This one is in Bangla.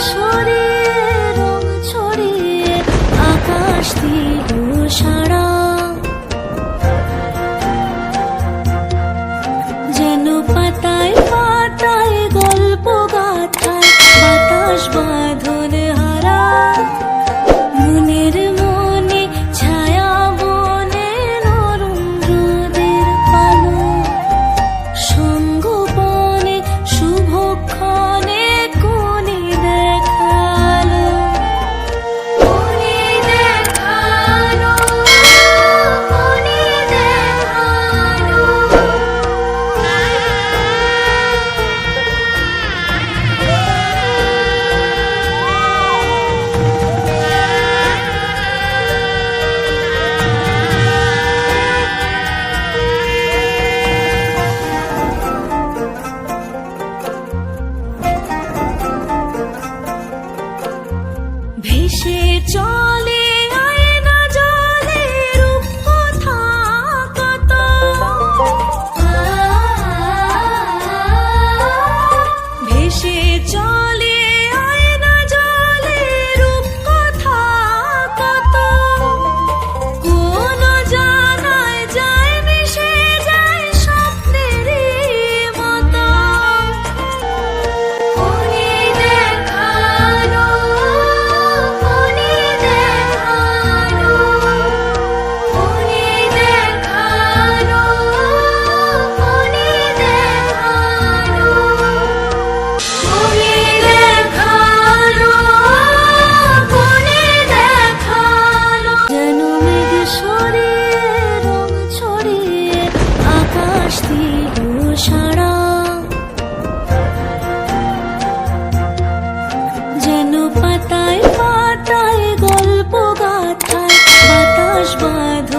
সরিয়ে রং ছড়িয়ে আকাশ দিল সারা, যেন পাতায় পাতায় গল্প গাথায় বাতাস বাঁধন হারা। মনের মনে ছায়া বনে নরম রোদের আলো, সঙ্গোপনে শুভক্ষণে কোণে দেখালো, কোণে দেখালো, কোণে দেখালো। ভেসে চলে আয়না জলে রূপকথা কত, ভেসে চলে আয়না জলে রূপকথা কত। কোন জানায় যায় মিশে যায় স্বপ্নেরই মতো, কোণে দেখালো, কোণে দেখালো, কোণে দেখালো, কোণে দেখালো, কোণে দেখালো, কোণে দেখালো। যেন মেঘ সরিয়ে রং ছড়িয়ে আকাশ দিল সারা, যেন পাতায় পাতায় গল্প গাথায় বাতাস বাঁধ